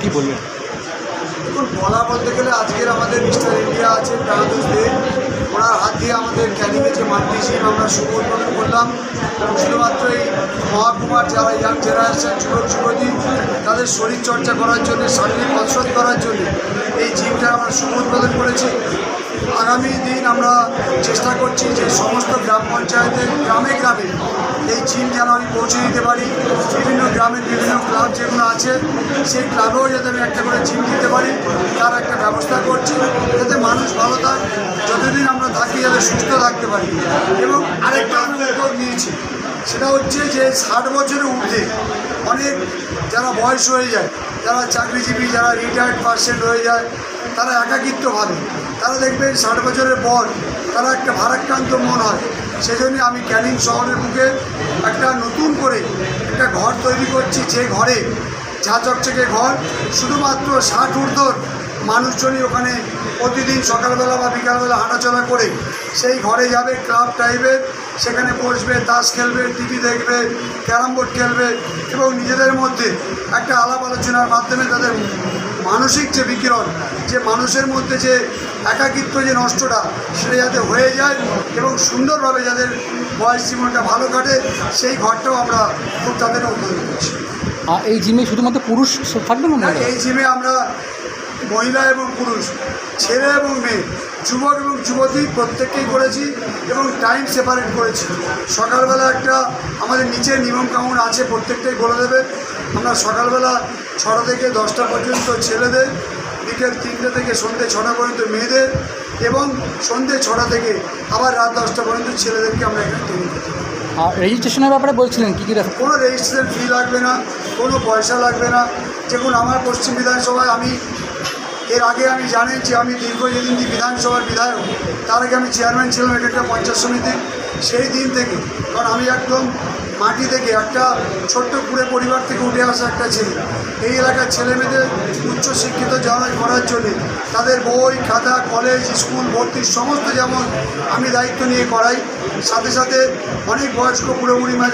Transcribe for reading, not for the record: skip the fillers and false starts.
কি বলবেন? দেখুন, বলা বলতে গেলে আজকের আমাদের মিস্টার ইন্ডিয়া আছে প্রাণতোষ দে, ওনার হাত দিয়ে আমাদের ক্যানিংয়ে যে মাল্টি জিম আমরা শুভ উদ্বোধন করলাম। শুধুমাত্র এই মহাকুমার যারা ইয়াং জেনারেশন যুবক যুবতী তাদের শরীরচর্চা করার জন্য, শারীরিক কসরত করার জন্য এই জিমটা আমরা শুভ উদ্বোধন করেছি। আগামী দিন আমরা চেষ্টা করছি যে সমস্ত গ্রাম পঞ্চায়েতের গ্রামে গ্রামে এই জিম যেন আমি পৌঁছে দিতে পারি। বিভিন্ন গ্রামের বিভিন্ন ক্লাব যেগুলো আছে সেই ক্লাবেও যাতে আমি একটা করে জিম দিতে পারি তার একটা ব্যবস্থা করছি, যাতে মানুষ ভালো থাকে, যতদিন আমরা থাকি যাতে সুস্থ থাকতে পারি। এবং আরেকটা আমি উদ্যোগ নিয়েছি, সেটা হচ্ছে যে 60 বছরের ঊর্ধ্বে অনেক যারা বয়স হয়ে যায়, যারা চাকরিজীবী, যারা রিটায়ার্ড পার্সেন্ট হয়ে যায়, তারা একাকিত্ব ভাবে, তারা দেখবেন 60 বছরের পর তারা একটা ভারাক্রান্ত মন হয়। সেজন্য আমি ক্যানিং শহরের বুকে একটা নতুন করে একটা ঘর তৈরি করছি, যে ঘরে ঝা চকচকে ঘর, শুধুমাত্র 60 ঊর্ধ্বর মানুষজনই ওখানে প্রতিদিন সকালবেলা বা বিকালবেলা হাঁটাচলা করে সেই ঘরে যাবে, ক্লাব টাইপের, সেখানে বসবে, তাস খেলবে, টিভি দেখবে, ক্যারাম বোর্ড খেলবে এবং নিজেদের মধ্যে একটা আলাপ আলোচনার মাধ্যমে তাদের মানসিক যে বিকিরণ, যে মানুষের মধ্যে যে একাকিত্ব যে নষ্টটা সেটা যাতে হয়ে যায় এবং সুন্দরভাবে যাদের বয়স জীবনটা ভালো কাটে, সেই ঘরটাও আমরা খুব তাদের উদ্বোধন করছি। আর এই জিমে শুধুমাত্র পুরুষ থাকবে না? এই জিমে আমরা মহিলা এবং পুরুষ, ছেলে এবং মেয়ে, যুবক এবং যুবতী প্রত্যেককেই করেছি এবং টাইম সেপারেট করেছি। সকালবেলা একটা আমাদের নিচে নিয়ম কানুন আছে, প্রত্যেকটাই বলে দেবে। আমরা সকালবেলা 6টা থেকে 10টা পর্যন্ত ছেলেদের, বিকেল 3টে থেকে সন্ধ্যে 6টা পর্যন্ত মেয়েদের এবং সন্ধ্যে 6টা থেকে আবার রাত 10টা পর্যন্ত ছেলেদেরকে আমরা এখানে ট্রেনিং করতে পারি। আর রেজিস্ট্রেশনের ব্যাপারে বলছিলেন কী কী? কোনো রেজিস্ট্রেশন ফি লাগবে না, কোনো পয়সা লাগবে না। যেমন আমার পশ্চিম বিধানসভায় এর আগে আমি জানেন যে আমি দীর্ঘদিন বিধানসভার বিধায়ক, তার আগে আমি চেয়ারম্যান ছিলাম একটা পঞ্চায়েত সমিতি। সেই দিন থেকে, কারণ আমি একদম মাটি থেকে একটা ছোট্ট কুড়ে পরিবার থেকে উঠে আসা একটা ছেলে, এই এলাকার ছেলেমেয়েদের উচ্চশিক্ষিত করার জন্যে তাদের বই খাতা, কলেজ, স্কুল ভর্তির সমস্ত যেমন আমি দায়িত্ব নিয়ে করাই, সাথে সাথে অনেক বয়স্ক বুড়ো বুড়িমা